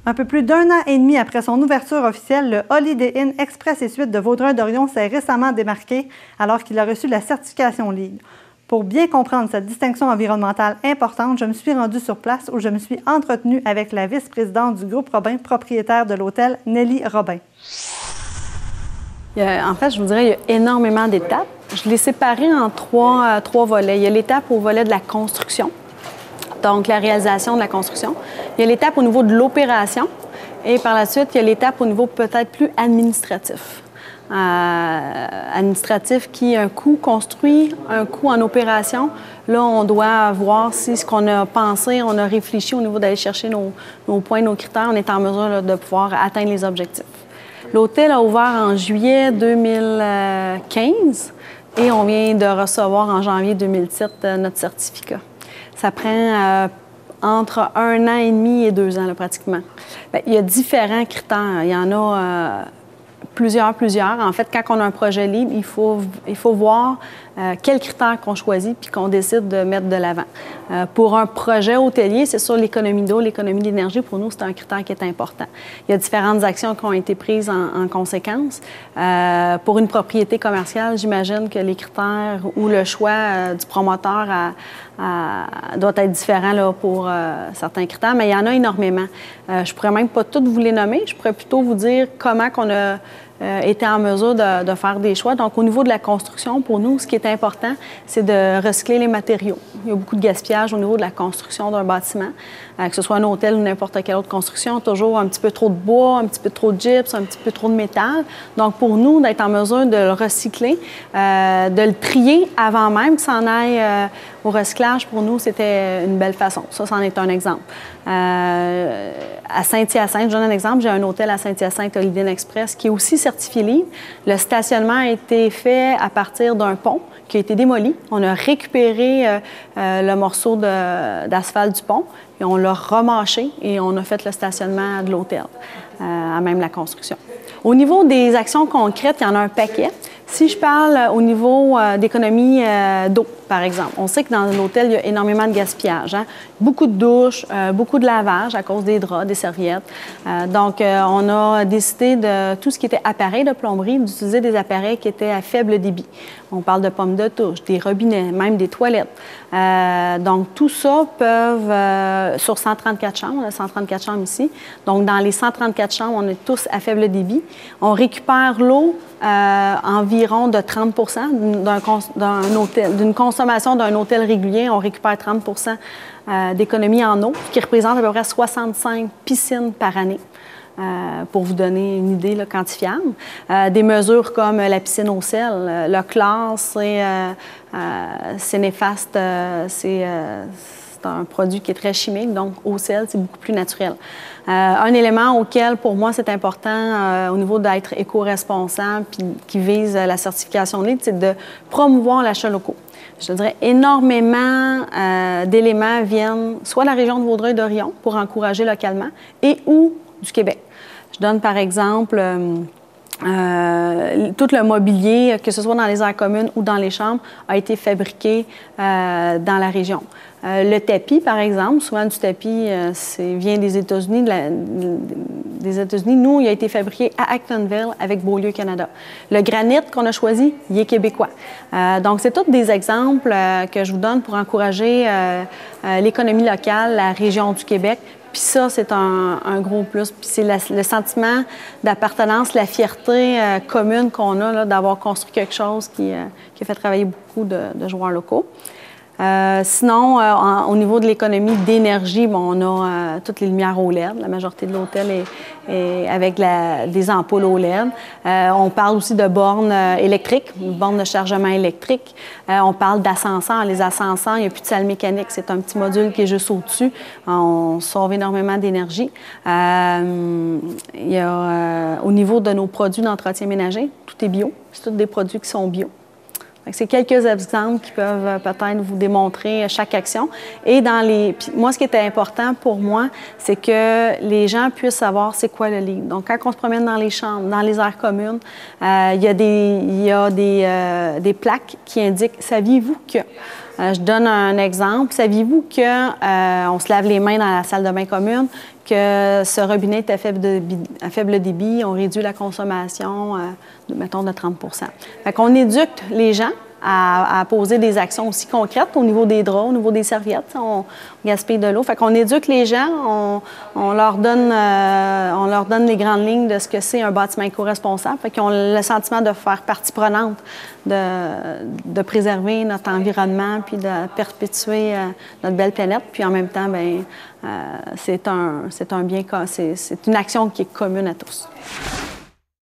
Un peu plus d'un an et demi après son ouverture officielle, le Holiday Inn Express et Suites de Vaudreuil-Dorion s'est récemment démarqué alors qu'il a reçu la certification LEED. Pour bien comprendre cette distinction environnementale importante, je me suis rendue sur place où je me suis entretenue avec la vice-présidente du groupe Robin, propriétaire de l'hôtel, Nelly Robin. En fait, je vous dirais, il y a énormément d'étapes. Je l'ai séparé en trois volets. Il y a l'étape au volet de la construction, donc la réalisation de la construction. Il y a l'étape au niveau de l'opération et par la suite, il y a l'étape au niveau peut-être plus administratif. Administratif qui a un coût construit, un coût en opération. Là, on doit voir si ce qu'on a pensé, on a réfléchi au niveau d'aller chercher nos points, nos critères, on est en mesure là, de pouvoir atteindre les objectifs. L'hôtel a ouvert en juillet 2015 et on vient de recevoir en janvier 2007 notre certificat. Ça prend entre 1 an et demi et 2 ans, là, pratiquement. Bien, il y a différents critères. Il y en a plusieurs. En fait, quand on a un projet libre, il faut voir quels critères qu'on choisit puis qu'on décide de mettre de l'avant. Pour un projet hôtelier, c'est sûr, l'économie d'eau, l'économie d'énergie, pour nous, c'est un critère qui est important. Il y a différentes actions qui ont été prises en conséquence. Pour une propriété commerciale, j'imagine que les critères ou le choix du promoteur doit être différent là, pour certains critères, mais il y en a énormément. Je ne pourrais même pas toutes vous les nommer. Je pourrais plutôt vous dire comment on a été en mesure de faire des choix. Donc, au niveau de la construction, pour nous, ce qui est important, c'est de recycler les matériaux. Il y a beaucoup de gaspillage au niveau de la construction d'un bâtiment, que ce soit un hôtel ou n'importe quelle autre construction, toujours un petit peu trop de bois, un petit peu trop de gyps, un petit peu trop de métal. Donc, pour nous, d'être en mesure de le recycler, de le trier avant même que ça en aille au recyclage, pour nous, c'était une belle façon. Ça, c'en est un exemple. À Saint-Hyacinthe, je donne un exemple, j'ai un hôtel à Saint-Hyacinthe, Holiday Inn Express, qui est aussi certifié LEED. Le stationnement a été fait à partir d'un pont qui a été démoli. On a récupéré le morceau d'asphalte du pont et on l'a remâché et on a fait le stationnement de l'hôtel, à même la construction. Au niveau des actions concrètes, il y en a un paquet. Si je parle au niveau d'économie d'eau, par exemple, on sait que dans l'hôtel, il y a énormément de gaspillage. Hein? Beaucoup de douches, beaucoup de lavage à cause des draps, des serviettes. Donc, on a décidé de tout ce qui était appareil de plomberie, d'utiliser des appareils qui étaient à faible débit. On parle de pommes de touche, des robinets, même des toilettes. Donc, tout ça peuvent, sur 134 chambres, on a 134 chambres ici. Donc, dans les 134 chambres, on est tous à faible débit. On récupère l'eau environ de 30 d'une consommation d'un hôtel régulier. On récupère 30 d'économie en eau, ce qui représente à peu près 65 piscines par année. Pour vous donner une idée là, quantifiable. Des mesures comme la piscine au sel, le chlore, c'est néfaste, c'est un produit qui est très chimique, donc au sel, c'est beaucoup plus naturel. Un élément auquel, pour moi, c'est important au niveau d'être éco-responsable puis qui vise la certification LEED, c'est de promouvoir l'achat locaux. Je dirais énormément d'éléments viennent soit de la région de Vaudreuil-Dorion pour encourager localement et ou du Québec. Je donne par exemple tout le mobilier, que ce soit dans les aires communes ou dans les chambres, a été fabriqué dans la région. Le tapis, par exemple, souvent du tapis vient des États-Unis. Nous, il a été fabriqué à Actonville avec Beaulieu, Canada. Le granit qu'on a choisi, il est québécois. Donc, c'est tous des exemples que je vous donne pour encourager l'économie locale, la région du Québec. Puis ça, c'est un gros plus. Puis c'est le sentiment d'appartenance, la fierté commune qu'on a d'avoir construit quelque chose qui a fait travailler beaucoup de joueurs locaux. Sinon, au niveau de l'économie d'énergie, bon, on a toutes les lumières OLED. La majorité de l'hôtel est avec des ampoules OLED. On parle aussi de bornes électriques, une borne de chargement électrique. On parle d'ascenseurs. Les ascenseurs, il n'y a plus de salle mécanique. C'est un petit module qui est juste au-dessus. On sauve énormément d'énergie. Il y a, au niveau de nos produits d'entretien ménager, tout est bio. C'est tous des produits qui sont bio. C'est quelques exemples qui peuvent peut-être vous démontrer chaque action. Et puis moi, ce qui était important pour moi, c'est que les gens puissent savoir c'est quoi le LEED. Donc, quand on se promène dans les chambres, dans les aires communes, il y a des plaques qui indiquent « Saviez-vous que… » Je donne un exemple. Saviez-vous qu'on se lave les mains dans la salle de bain commune, que ce robinet est à faible débit, on réduit la consommation, mettons, de 30 %. Fait qu'on éduque les gens à poser des actions aussi concrètes au niveau des draps, au niveau des serviettes. On gaspille de l'eau. Fait qu'on éduque les gens, on leur donne les grandes lignes de ce que c'est un bâtiment éco-responsable. Fait qu'ils ont le sentiment de faire partie prenante, de préserver notre environnement, puis de perpétuer notre belle planète. Puis en même temps, bien, c'est une action qui est commune à tous.